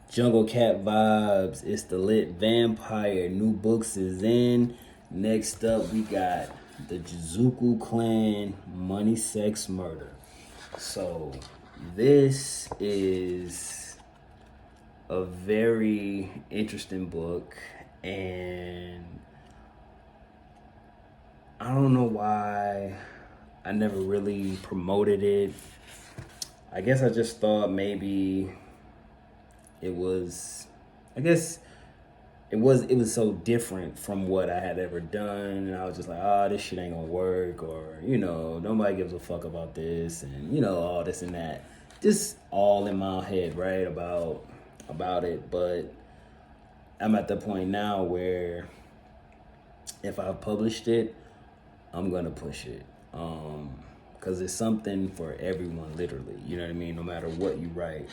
Jungle Cat vibes. It's the Lit Vampire. New books is in. Next up, we got the Jazuku Clan Money, Sex, Murder. So, this is a very interesting book, and I don't know why I never really promoted it. I guess I just thought maybe it was, I guess it was so different from what I had ever done, and I was just like, this shit ain't gonna work, or nobody gives a fuck about this, and all this and that, just all in my head, right, about it. But I'm at the point now where if I published it, I'm gonna push it, because it's something for everyone, literally. You know what I mean? No matter what you write,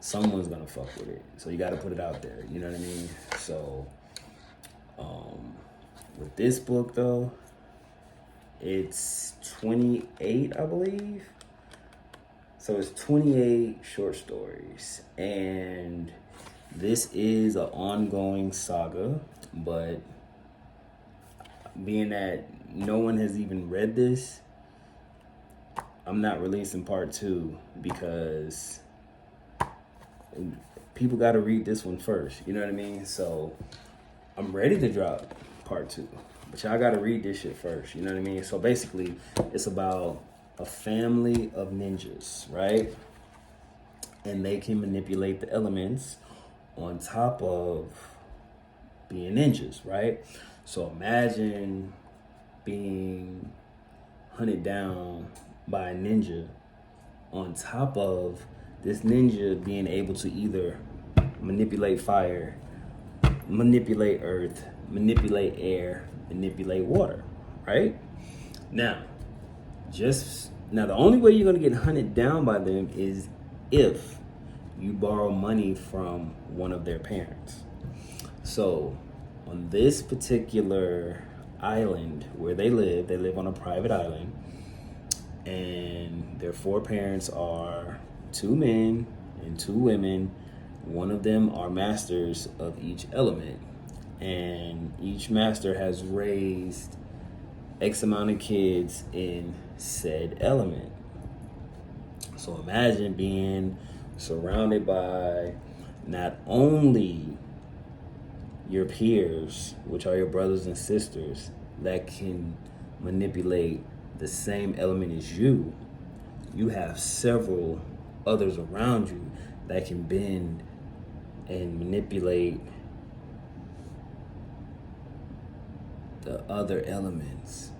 someone's gonna fuck with it. So you gotta put it out there. You know what I mean? So, with this book though, it's 28, I believe. So it's 28 short stories, and this is an ongoing saga. But being that no one has even read this, I'm not releasing part 2 because people got to read this one first. You know what I mean? So I'm ready to drop part 2, but y'all got to read this shit first. You know what I mean? So basically, it's about a family of ninjas, right? And they can manipulate the elements on top of being ninjas, right? So imagine being hunted down by a ninja, on top of this ninja being able to either manipulate fire, manipulate earth, manipulate air, manipulate water, right? Now, the only way you're gonna get hunted down by them is if you borrow money from one of their parents. So, on this particular island where they live on a private island, and their 4 parents are 2 men and 2 women. One of them are masters of each element, and each master has raised X amount of kids in said element. So imagine being surrounded by not only your peers, which are your brothers and sisters, that can manipulate the same element as you. You have several others around you that can bend and manipulate the other elements.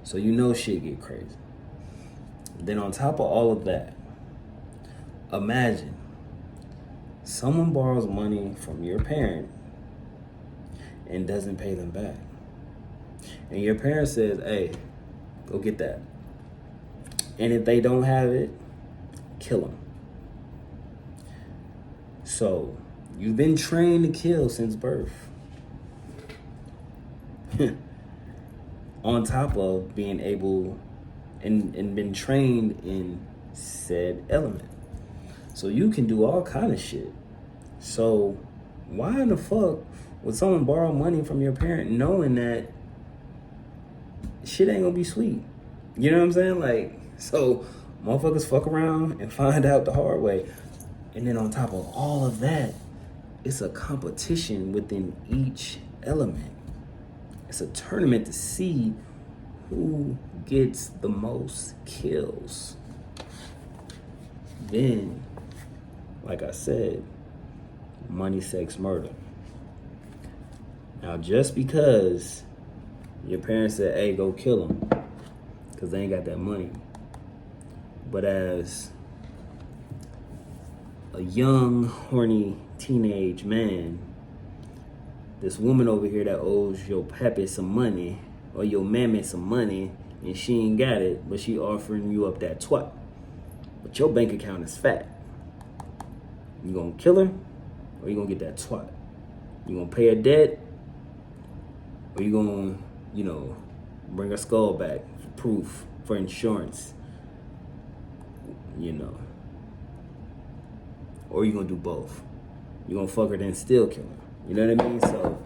So shit get crazy. Then on top of all of that, imagine someone borrows money from your parent and doesn't pay them back. And your parent says, hey, go get that. And if they don't have it, kill them. So you've been trained to kill since birth. On top of being able and been trained in said element. So you can do all kind of shit. So why in the fuck would someone borrow money from your parent knowing that shit ain't gonna be sweet? You know what I'm saying? Like, so motherfuckers fuck around and find out the hard way. And then on top of all of that, it's a competition within each element. It's a tournament to see who gets the most kills. Then, like I said, money, sex, murder. Now, just because your parents said, hey, go kill them, because they ain't got that money. But as a young, horny, teenage man, this woman over here that owes your pappy some money, or your mammy some money, and she ain't got it, but she offering you up that twat. But your bank account is fat. You gonna kill her, or you gonna get that twat? You gonna pay her debt, or you gonna, bring her skull back for proof, for insurance, or you gonna do both? you gonna fuck her then still kill her. You know what I mean? So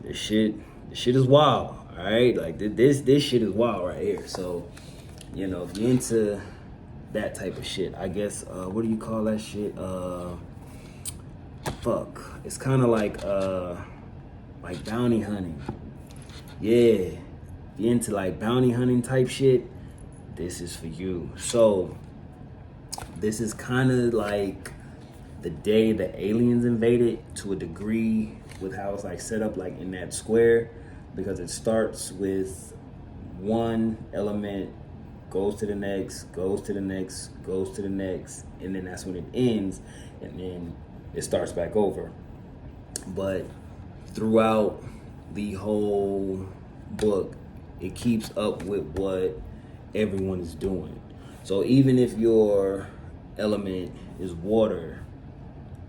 this shit is wild. All right, like this shit is wild right here. So you know, if you're into that type of shit, I guess what do you call that shit? Fuck. It's kind of like bounty hunting. Yeah, if you're into like bounty hunting type shit, this is for you. So this is kind of like the day the aliens invaded to a degree with how it's like set up like in that square, because it starts with one element, goes to the next, goes to the next, goes to the next, and then that's when it ends, and then it starts back over. But throughout the whole book, it keeps up with what everyone is doing. So even if your element is water,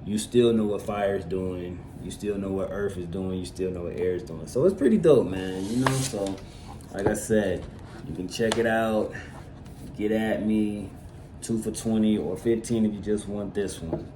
you still know what fire is doing, you still know what earth is doing, you still know what air is doing. So it's pretty dope, man, you know? So like I said, you can check it out, get at me, 2 for $20 or $15 if you just want this one.